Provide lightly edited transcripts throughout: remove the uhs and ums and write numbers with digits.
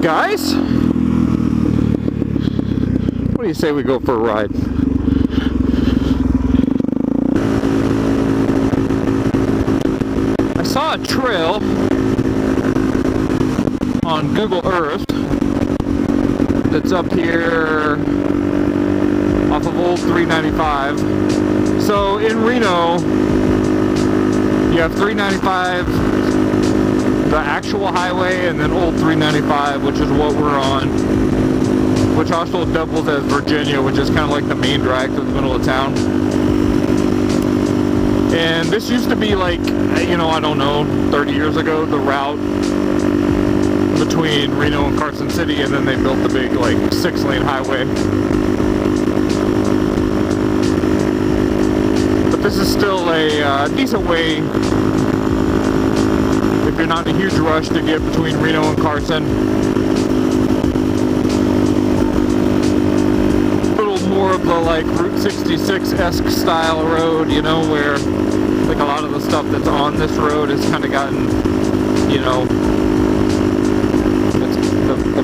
guys? What do you say we go for a ride? I saw a trail on Google Earth that's up here off of Old 395. So in Reno, you have 395, the actual highway, and then Old 395, which is what we're on, which also doubles as Virginia, which is kind of like the main drag through the middle of town. And this used to be like, you know, I don't know, 30 years ago, the route between Reno and Carson City, and then they built the big, like, 6-lane highway. But this is still a decent way, if you're not in a huge rush, to get between Reno and Carson. A little more of the, like, Route 66-esque style road, you know, where, like, a lot of the stuff that's on this road has kind of gotten, you know,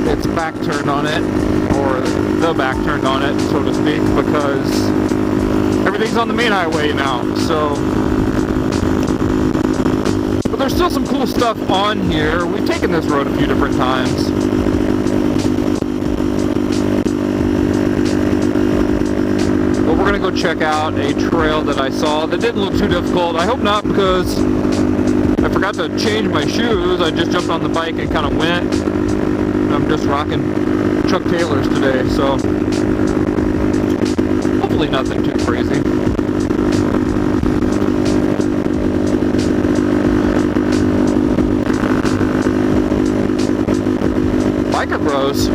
its back turned on it, or the back turned on it, so to speak, because everything's on the main highway now. So, but there's still some cool stuff on here. We've taken this road a few different times. But we're gonna go check out a trail that I saw that didn't look too difficult. I hope not, because I forgot to change my shoes. I just jumped on the bike and kind of went. I'm just rocking Chuck Taylors today, so hopefully nothing too crazy. Biker bros,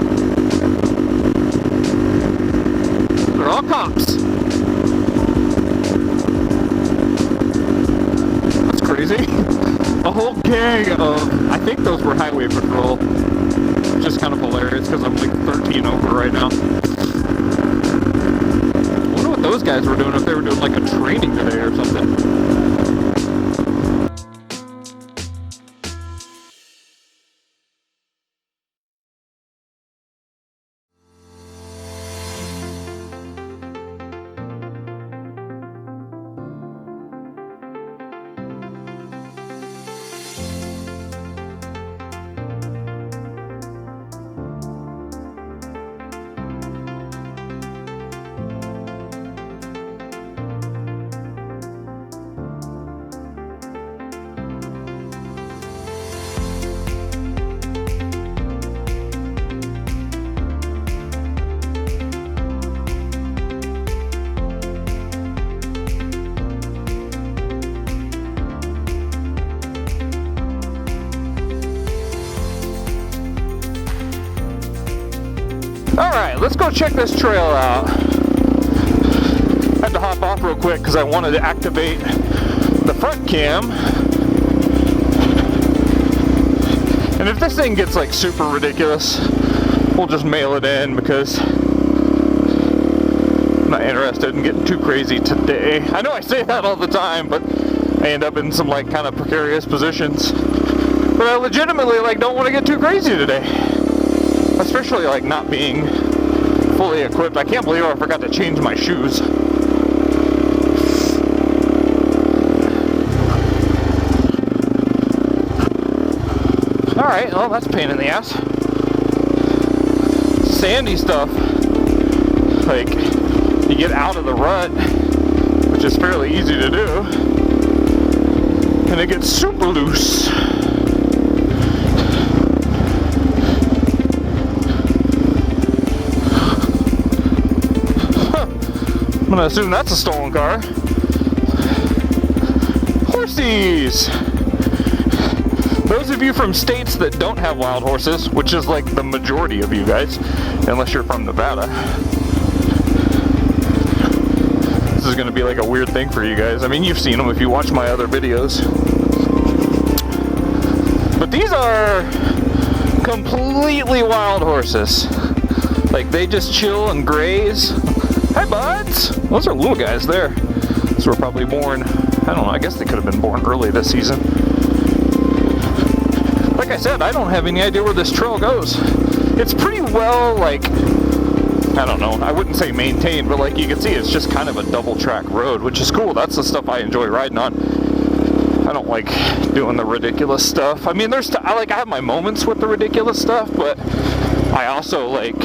they're all cops. That's crazy. A whole gang of, I think those were highway patrol. Just kind of hilarious because I'm like 13 over right now. I wonder what those guys were doing, if they were doing like a training today or something. Alright, let's go check this trail out. I had to hop off real quick because I wanted to activate the front cam. And if this thing gets like super ridiculous, we'll just mail it in, because I'm not interested in getting too crazy today. I know I say that all the time, but I end up in some like kind of precarious positions. But I legitimately like don't want to get too crazy today. Especially like not being fully equipped. I can't believe I forgot to change my shoes. Alright, well that's a pain in the ass. Sandy stuff. Like, you get out of the rut, which is fairly easy to do, and it gets super loose. I'm gonna assume that's a stolen car. Horsies! Those of you from states that don't have wild horses, which is like the majority of you guys, unless you're from Nevada, this is gonna be like a weird thing for you guys. I mean, you've seen them if you watch my other videos. But these are completely wild horses. Like, they just chill and graze. Hi, buds! Those are little guys there. Those were probably born, I don't know, I guess they could have been born early this season. Like I said, I don't have any idea where this trail goes. it's pretty well, like, I don't know, I wouldn't say maintained, but like you can see it's just kind of a double track road, which is cool. That's the stuff I enjoy riding on. I don't like doing the ridiculous stuff. I mean, I have my moments with the ridiculous stuff, but I also, like,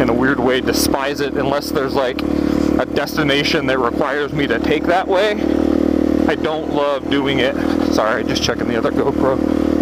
in a weird way, despise it unless there's like a destination that requires me to take that way. I don't love doing it. Sorry, just checking the other GoPro.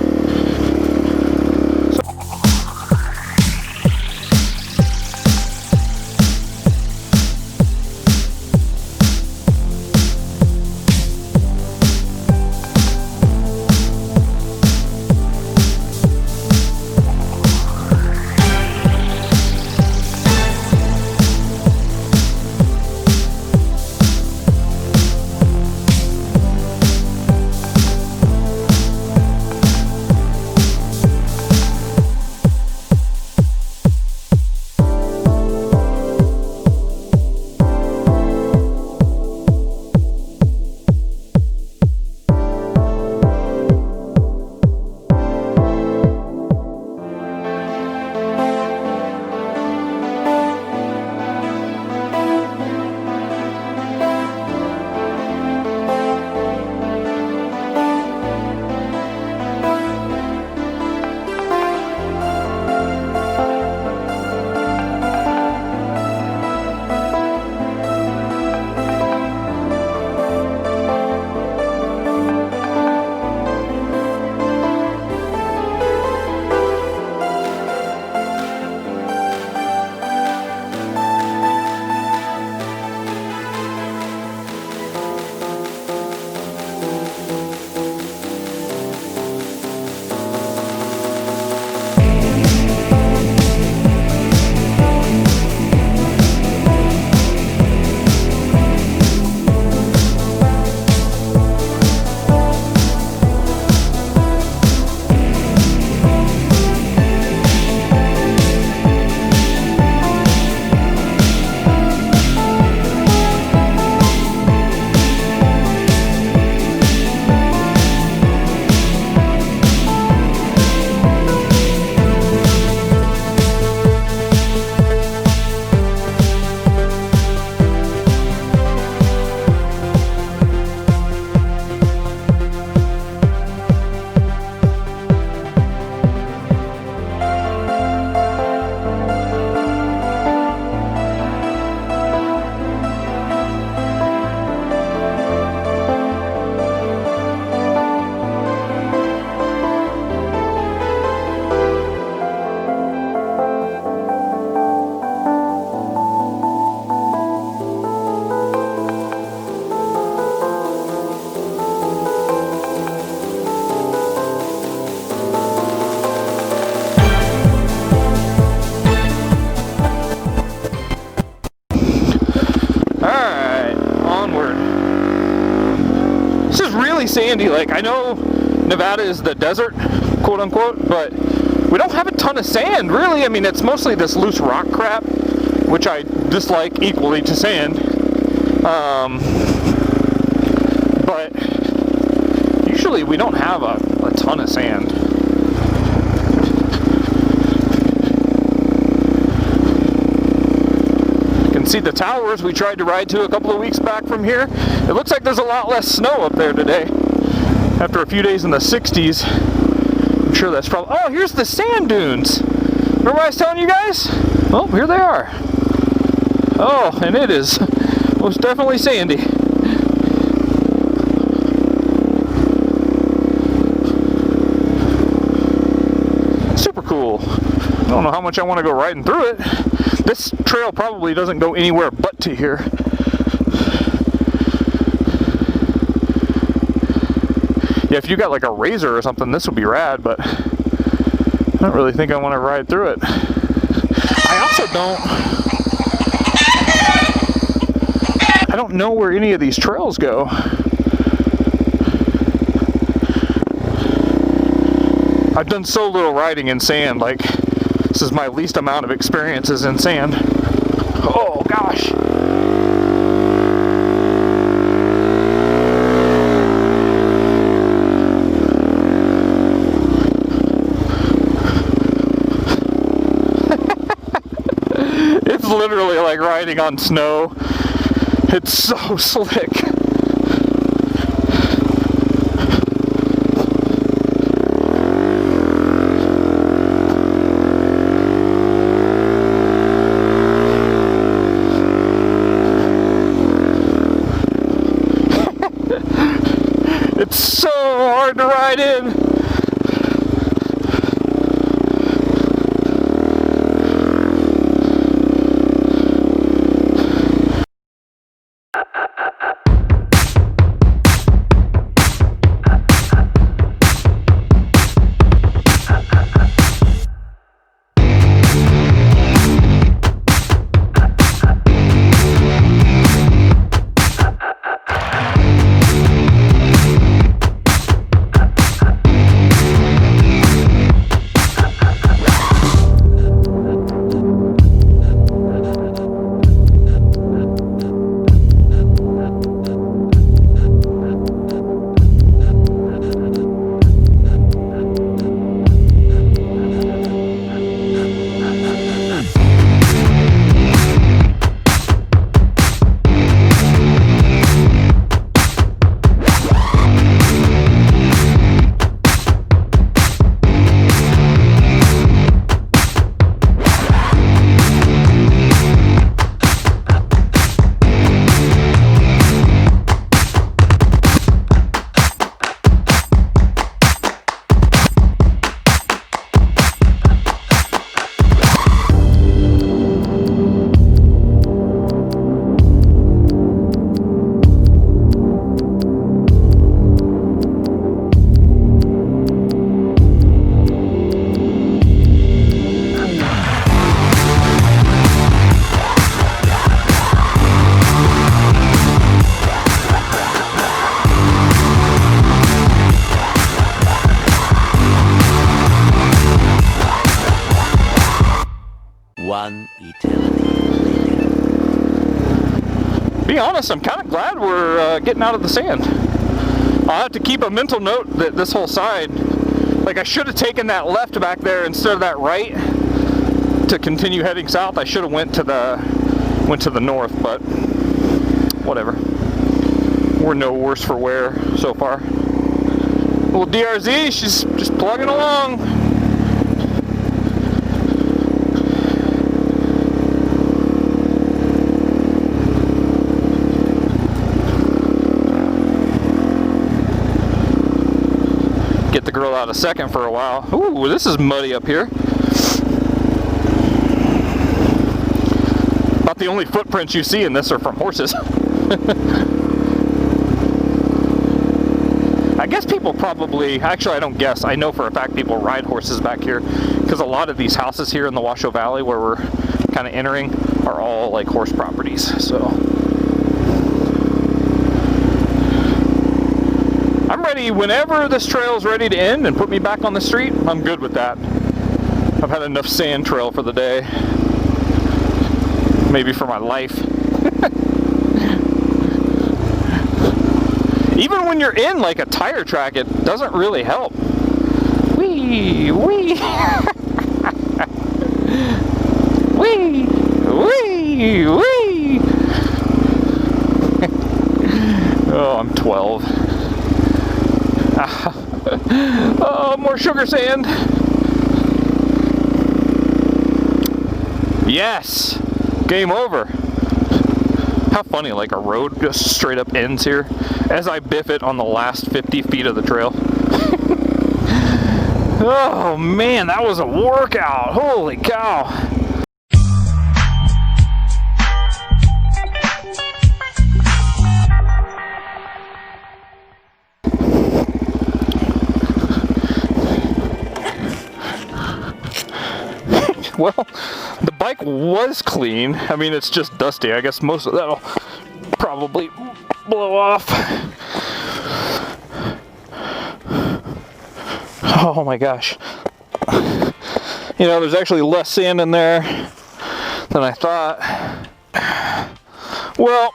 Sandy. Like, I know Nevada is the desert, quote unquote, but we don't have a ton of sand, really. I mean, it's mostly this loose rock crap, which I dislike equally to sand. But usually we don't have a ton of sand. You can see the towers we tried to ride to a couple of weeks back from here. It looks like there's a lot less snow up there today. After a few days in the 60s, I'm sure that's probably... Oh, here's the sand dunes. Remember what I was telling you guys? Well, here they are. Oh, and it is most definitely sandy. Super cool. I don't know how much I want to go riding through it. This trail probably doesn't go anywhere but to here. Yeah, if you got like a razor or something, this would be rad, but I don't really think I want to ride through it. I also I don't know where any of these trails go. I've done so little riding in sand, like this is my least amount of experiences in sand. Oh gosh. literally like riding on snow. It's so slick. It's so hard to ride in. One eternity later. Be honest, I'm kind of glad we're getting out of the sand. I'll have to keep a mental note that this whole side, like I should have taken that left back there instead of that right to continue heading south. I should have went to the north, but whatever. We're no worse for wear so far. Little DRZ, she's just plugging along. Get the grill out a second for a while. Ooh, this is muddy up here. About the only footprints you see in this are from horses. I guess people probably, actually I don't guess, I know for a fact people ride horses back here because a lot of these houses here in the Washoe Valley where we're kind of entering are all like horse properties, so. I'm ready whenever this trail's ready to end and put me back on the street. I'm good with that. I've had enough sand trail for the day. Maybe for my life. Even when you're in like a tire track, it doesn't really help. Wee, wee. Wee, wee, wee. Oh, I'm 12. Oh, more sugar sand. Yes, game over. How funny, like a road just straight up ends here as I biff it on the last 50 feet of the trail. Oh man, that was a workout. Holy cow. Well, the bike was clean. I mean, it's just dusty. I guess most of that'll probably blow off. Oh my gosh. You know, there's actually less sand in there than I thought. Well,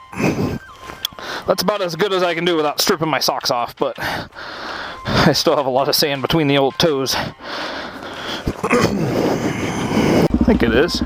that's about as good as I can do without stripping my socks off, but I still have a lot of sand between the old toes. I think it is.